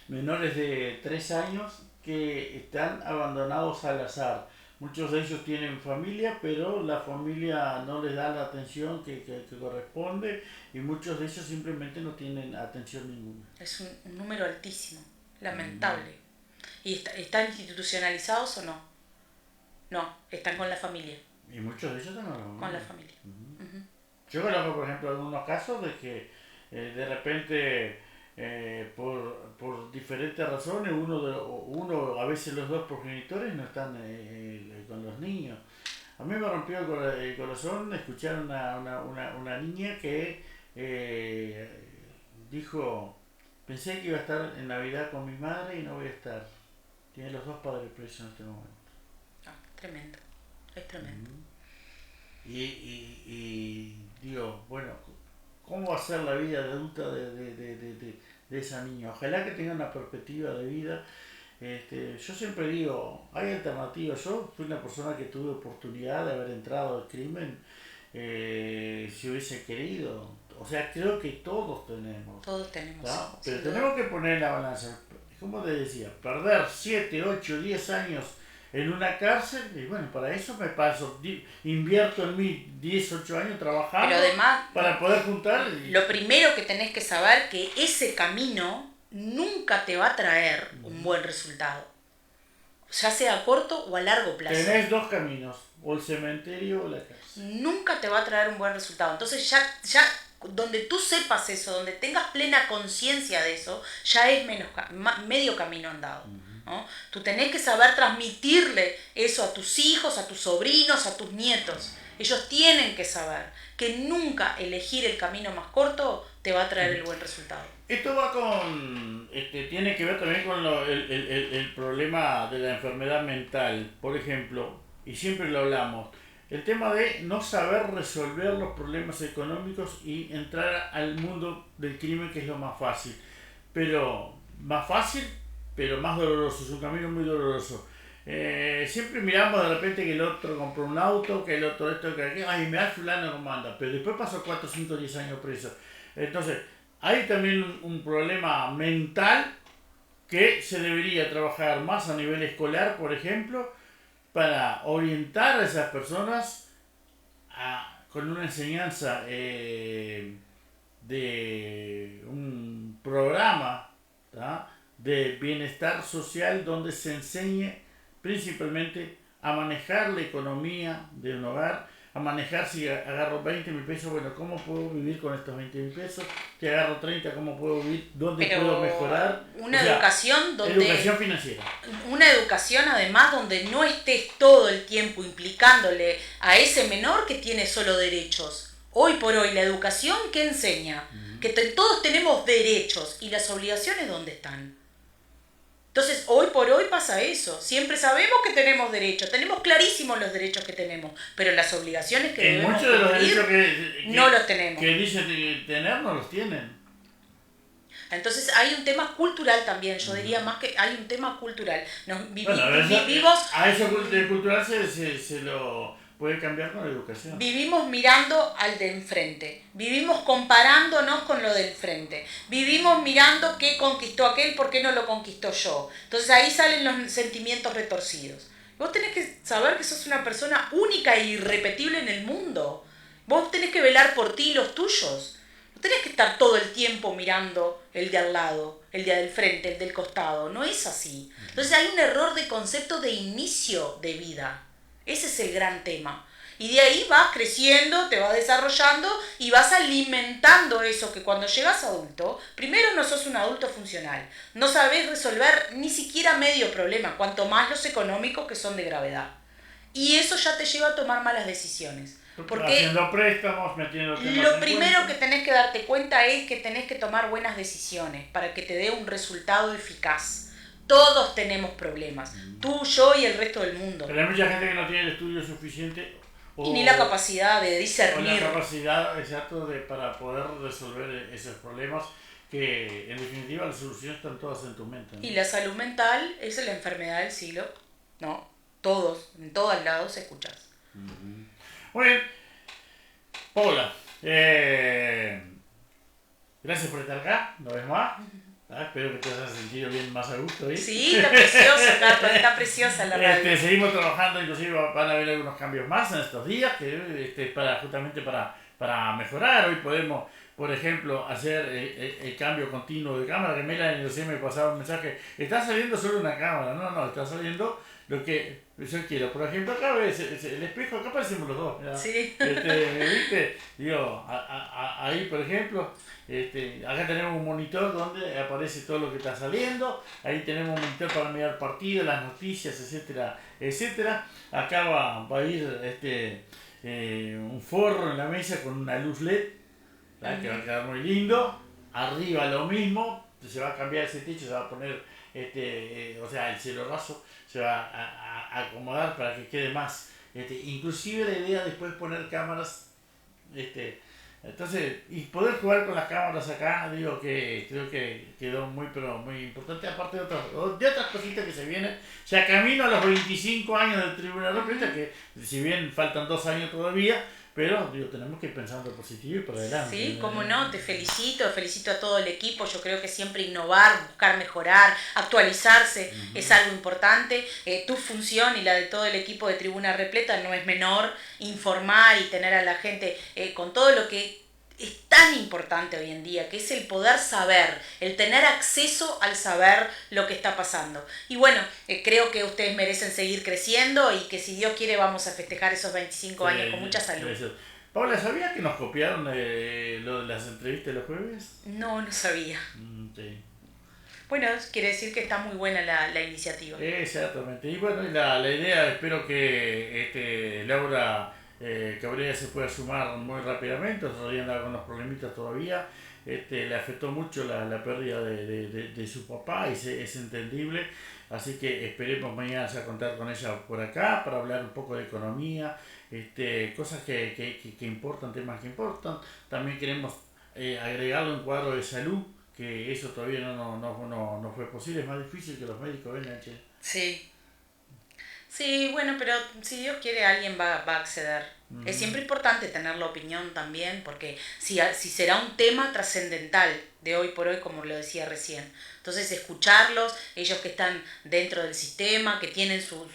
Speaker 2: menores de 3 años que están abandonados al azar. Muchos de ellos tienen familia, pero la familia no les da la atención que corresponde y muchos de ellos simplemente no tienen atención ninguna.
Speaker 3: es un número altísimo, lamentable. ¿Y están institucionalizados o no? No, están con la familia.
Speaker 2: Y muchos de ellos están
Speaker 3: Con la familia.
Speaker 2: Yo conozco, por ejemplo, algunos casos de que de repente, por diferentes razones, uno, a veces los dos progenitores no están con los niños. A mí me rompió el corazón escuchar una niña que dijo, pensé que iba a estar en Navidad con mi madre y no voy a estar. Tiene los dos padres presos en este momento.
Speaker 3: Tremendo, es tremendo.
Speaker 2: Y digo, bueno, ¿cómo va a ser la vida de adulta de esa niña? Ojalá que tenga una perspectiva de vida. Yo siempre digo, hay alternativas. Yo fui una persona que tuve oportunidad de haber entrado al crimen si hubiese querido. O sea, creo que todos tenemos.
Speaker 3: Todos tenemos.
Speaker 2: ¿No? Pero tenemos que poner en la balanza. Como te decía, perder 7, 8, 10 años en una cárcel, y bueno, para eso me paso, invierto en mí 10, 8 años trabajando.
Speaker 3: Pero además,
Speaker 2: para poder juntar.
Speaker 3: Lo primero que tenés que saber que ese camino nunca te va a traer un buen resultado, ya sea a corto o a largo plazo.
Speaker 2: Tenés dos caminos, o el cementerio o la cárcel.
Speaker 3: Nunca te va a traer un buen resultado. Entonces ya donde tú sepas eso, donde tengas plena conciencia de eso, ya es medio camino andado. ¿No? Tú tenés que saber transmitirle eso a tus hijos, a tus sobrinos, a tus nietos. Ellos tienen que saber que nunca elegir el camino más corto te va a traer el buen resultado.
Speaker 2: Esto va tiene que ver también con el problema de la enfermedad mental, por ejemplo, y siempre lo hablamos, el tema de no saber resolver los problemas económicos y entrar al mundo del crimen, que es lo más fácil. Pero más fácil, pero más doloroso, es un camino muy doloroso. Siempre miramos de repente que el otro compró un auto, que el otro esto, que aquello, ay, mirá fulano cómo anda, pero después pasó 4, 5, 10 años preso. Entonces, hay también un problema mental que se debería trabajar más a nivel escolar, por ejemplo, para orientar a esas personas con una enseñanza de un programa, ¿tá?, de bienestar social donde se enseñe principalmente a manejar la economía de un hogar, a manejar si agarro 20.000 pesos, bueno, ¿cómo puedo vivir con estos 20.000 pesos? Si agarro 30, ¿cómo puedo vivir? ¿Dónde puedo mejorar?
Speaker 3: Una educación donde...
Speaker 2: Educación financiera.
Speaker 3: Una educación además donde no estés todo el tiempo implicándole a ese menor que tiene solo derechos. Hoy por hoy la educación, ¿qué enseña? Que todos tenemos derechos y las obligaciones, ¿dónde están? Entonces, hoy por hoy pasa eso. Siempre sabemos que tenemos derechos, tenemos clarísimos los derechos que tenemos, pero las obligaciones que debemos
Speaker 2: muchos de los
Speaker 3: cumplir,
Speaker 2: derechos
Speaker 3: no los tenemos.
Speaker 2: Que dicen tener, no los tienen.
Speaker 3: Entonces hay un tema cultural también, yo diría más que hay un tema cultural.
Speaker 2: Vivimos... A eso cultural se lo puede cambiar con la educación.
Speaker 3: Vivimos mirando al de enfrente, vivimos comparándonos con lo del enfrente, vivimos mirando qué conquistó aquel, por qué no lo conquistó yo. Entonces ahí salen los sentimientos retorcidos. Vos tenés que saber que sos una persona única e irrepetible en el mundo. Vos tenés que velar por ti y los tuyos. No tenés que estar todo el tiempo mirando el de al lado, el de al frente, el del costado. No es así. Entonces hay un error de concepto de inicio de vida. Ese es el gran tema. Y de ahí vas creciendo, te vas desarrollando y vas alimentando eso que cuando llegas adulto, primero no sos un adulto funcional, no sabés resolver ni siquiera medio problema, cuanto más los económicos que son de gravedad. Y eso ya te lleva a tomar malas decisiones. Porque
Speaker 2: haciendo préstamos, metiendo temas
Speaker 3: lo primero que tenés que darte cuenta es que tenés que tomar buenas decisiones para que te dé un resultado eficaz. Todos tenemos problemas, tú, yo y el resto del mundo.
Speaker 2: Pero hay mucha gente que no tiene el estudio suficiente
Speaker 3: y ni la capacidad de discernir.
Speaker 2: O la capacidad, exacto, para poder resolver esos problemas, que en definitiva las soluciones están todas en tu mente, ¿no?
Speaker 3: Y la salud mental es la enfermedad del siglo, ¿no? Todos, en todos lados escuchas.
Speaker 2: Muy bien. Paula, gracias por estar acá, una vez más. Espero que te hayas sentido bien, más a gusto, ¿eh?
Speaker 3: Sí, está preciosa, Carlos, está preciosa la radio.
Speaker 2: Seguimos trabajando, inclusive van a haber algunos cambios más en estos días, justamente para mejorar. Hoy podemos, por ejemplo, hacer el cambio continuo de cámara, que Melanie recién me pasaba un mensaje, está saliendo solo una cámara, no, está saliendo lo que yo quiero. Por ejemplo, acá ves el espejo, acá aparecemos los dos, ¿verdad?
Speaker 3: Sí.
Speaker 2: ¿Viste? Digo, ahí, por ejemplo, acá tenemos un monitor donde aparece todo lo que está saliendo, ahí tenemos un monitor para mirar partidos, las noticias, etcétera, etcétera. Acá va a ir un forro en la mesa con una luz LED, que va a quedar muy lindo. Arriba lo mismo, se va a cambiar ese techo, se va a poner o sea, el cielo raso se va a acomodar para que quede más. Inclusive la idea después poner cámaras, entonces, y poder jugar con las cámaras acá, digo que creo que quedó muy importante, aparte de otras cositas que se vienen. Ya camino a los 25 años del Tribuna Repleta, que si bien faltan 2 años todavía, pero digo, tenemos que ir pensando positivo y por adelante.
Speaker 3: Sí, cómo no, te felicito a todo el equipo. Yo creo que siempre innovar, buscar mejorar, actualizarse es algo importante. Tu función y la de todo el equipo de Tribuna Repleta no es menor, informar y tener a la gente con todo lo que es tan importante hoy en día, que es el poder saber, el tener acceso al saber lo que está pasando. Y bueno, creo que ustedes merecen seguir creciendo y que si Dios quiere vamos a festejar esos 25 años con mucha salud.
Speaker 2: Gracias. Paula, ¿sabías que nos copiaron lo de las entrevistas los jueves?
Speaker 3: No sabía.
Speaker 2: Sí.
Speaker 3: Bueno, quiere decir que está muy buena la iniciativa.
Speaker 2: Exactamente. Y bueno, la idea, espero que Laura Cabrera se pueda sumar muy rápidamente. Todavía andaba con los problemitas todavía. Le afectó mucho la pérdida de su papá y es entendible. Así que esperemos mañana a contar con ella por acá para hablar un poco de economía, cosas que importan, temas que importan. También queremos agregarlo en cuadro de salud, que eso todavía no fue posible. Es más difícil que los médicos vengan, che.
Speaker 3: Sí, bueno, pero si Dios quiere alguien va a acceder. Es siempre importante tener la opinión también, porque si será un tema trascendental de hoy por hoy, como lo decía recién. Entonces escucharlos, ellos que están dentro del sistema, que tienen su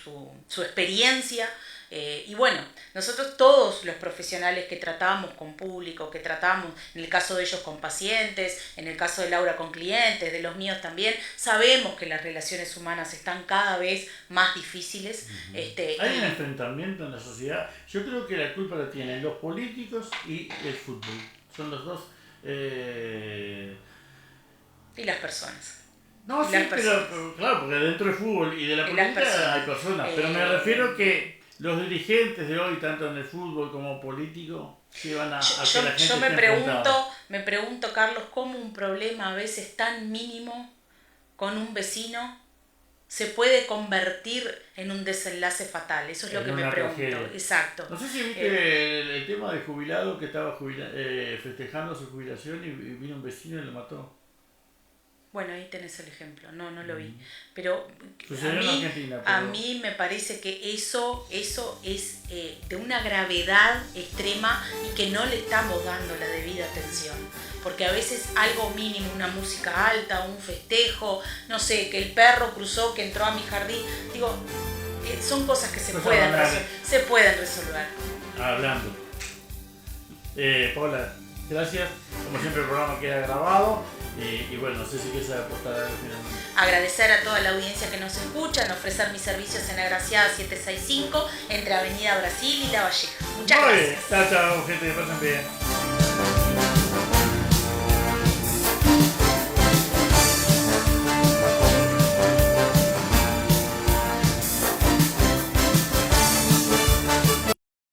Speaker 3: experiencia. Y bueno, nosotros todos los profesionales que tratamos con público, que tratamos en el caso de ellos con pacientes, en el caso de Laura con clientes, de los míos también, sabemos que las relaciones humanas están cada vez más difíciles.
Speaker 2: Hay un enfrentamiento en la sociedad. Yo creo que la culpa la tienen los políticos y el fútbol. Son los dos.
Speaker 3: Y las personas.
Speaker 2: No, sí, pero claro, porque dentro del fútbol y de la política hay personas. Pero me refiero que los dirigentes de hoy, tanto en el fútbol como político, llevan a que la gente
Speaker 3: yo
Speaker 2: esté
Speaker 3: me pregunto, Carlos, cómo un problema a veces tan mínimo con un vecino se puede convertir en un desenlace fatal. Eso es lo que me pregunto.
Speaker 2: Tragedia.
Speaker 3: Exacto.
Speaker 2: No sé si viste el tema de jubilado que estaba festejando su jubilación y vino un vecino y lo mató.
Speaker 3: Bueno, ahí tenés el ejemplo, no lo vi. Pero
Speaker 2: Argentina,
Speaker 3: a mí me parece que eso es de una gravedad extrema y que no le estamos dando la debida atención. Porque a veces algo mínimo, una música alta, un festejo, no sé, que el perro cruzó, que entró a mi jardín, digo, son cosas que se pueden resolver.
Speaker 2: Hablando. Paula, Gracias. Como siempre el programa queda grabado. Y bueno, no sé si quieres aportar algo finalmente.
Speaker 3: Agradecer a toda la audiencia que nos escucha, ofrecer mis servicios en Agraciada 765 entre Avenida Brasil y La Valleja. Muchas gracias.
Speaker 2: Chao, chao, gente, que pasen bien.